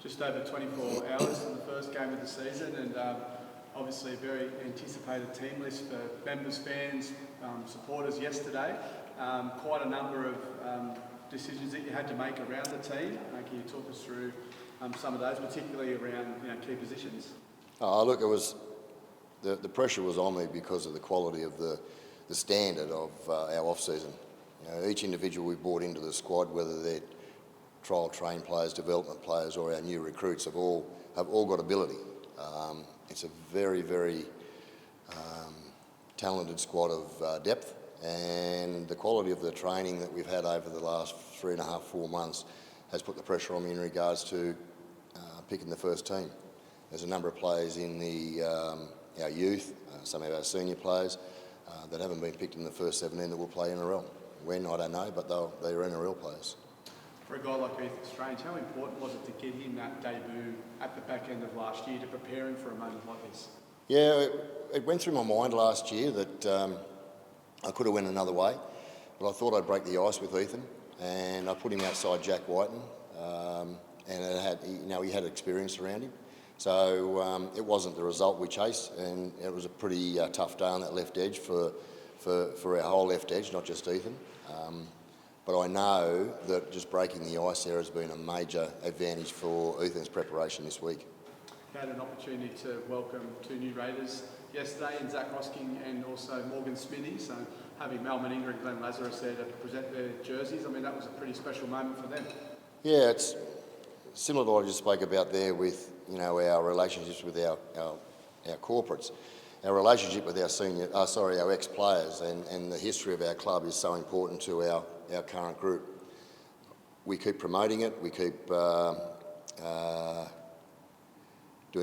just over 24 hours in the first game of the season, and obviously a very anticipated team list for members, fans, supporters yesterday. Quite a number of decisions that you had to make around the team. Can you talk us through some of those, particularly around key positions? Look, it was the pressure was on me because of the quality of the standard of our off-season. Each individual we brought into the squad, whether they're trial trained players, development players, or our new recruits, have all got ability. It's a very, very talented squad of depth, and the quality of the training that we've had over the last 3.5, 4 months has put the pressure on me in regards to picking the first team. There's a number of players in our youth, some of our senior players that haven't been picked in the first 17 that will play NRL. When, I don't know, but they're NRL players. For a guy like Ethan Strange, how important was it to get him that debut at the back end of last year to prepare him for a moment like this? Yeah, it went through my mind last year that I could have went another way, but I thought I'd break the ice with Ethan, and I put him outside Jack Whiten, and he had experience around him. So it wasn't the result we chased, and it was a pretty tough day on that left edge for our whole left edge, not just Ethan. But I know that just breaking the ice there has been a major advantage for Ethan's preparation this week. You had an opportunity to welcome 2 new Raiders yesterday, in Zach Hosking and also Morgan Smithy. So having Mal Meninga and Glenn Lazarus there to present their jerseys, I mean, that was a pretty special moment for them. Yeah, it's similar to what I just spoke about there with our relationships with our corporates. Our relationship with our ex-players and the history of our club is so important to our current group. We keep promoting it. We keep doing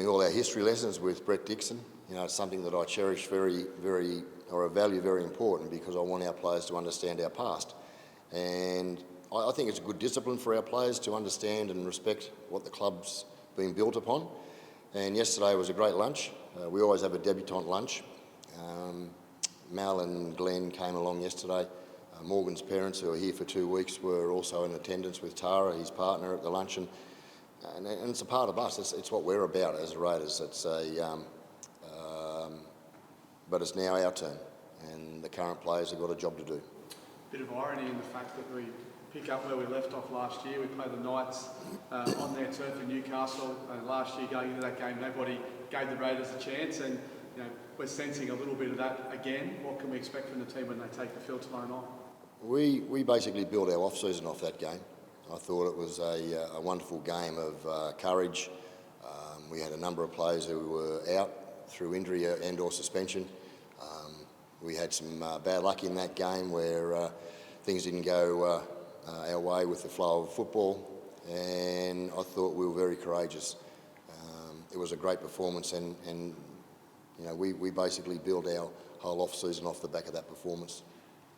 all our history lessons with Brett Dixon. It's something that I cherish I value very important, because I want our players to understand our past. And I think it's a good discipline for our players to understand and respect what the club's been built upon. And yesterday was a great lunch. We always have a debutant lunch. Mal and Glenn came along yesterday. Morgan's parents, who are here for 2 weeks, were also in attendance with Tara, his partner, at the luncheon. And it's a part of us. It's what we're about as Raiders. But it's now our turn, and the current players have got a job to do. Bit of irony in the fact that we pick up where we left off last year. We played the Knights on their turf in Newcastle. Last year, going into that game, nobody gave the Raiders a chance, and we're sensing a little bit of that again. What can we expect from the team when they take the field tomorrow night? We basically built our off-season off that game. I thought it was a wonderful game of courage. We had a number of players who were out through injury and or suspension. We had some bad luck in that game where things didn't go our way with the flow of football, and I thought we were very courageous. It was a great performance, and we basically built our whole off-season off the back of that performance.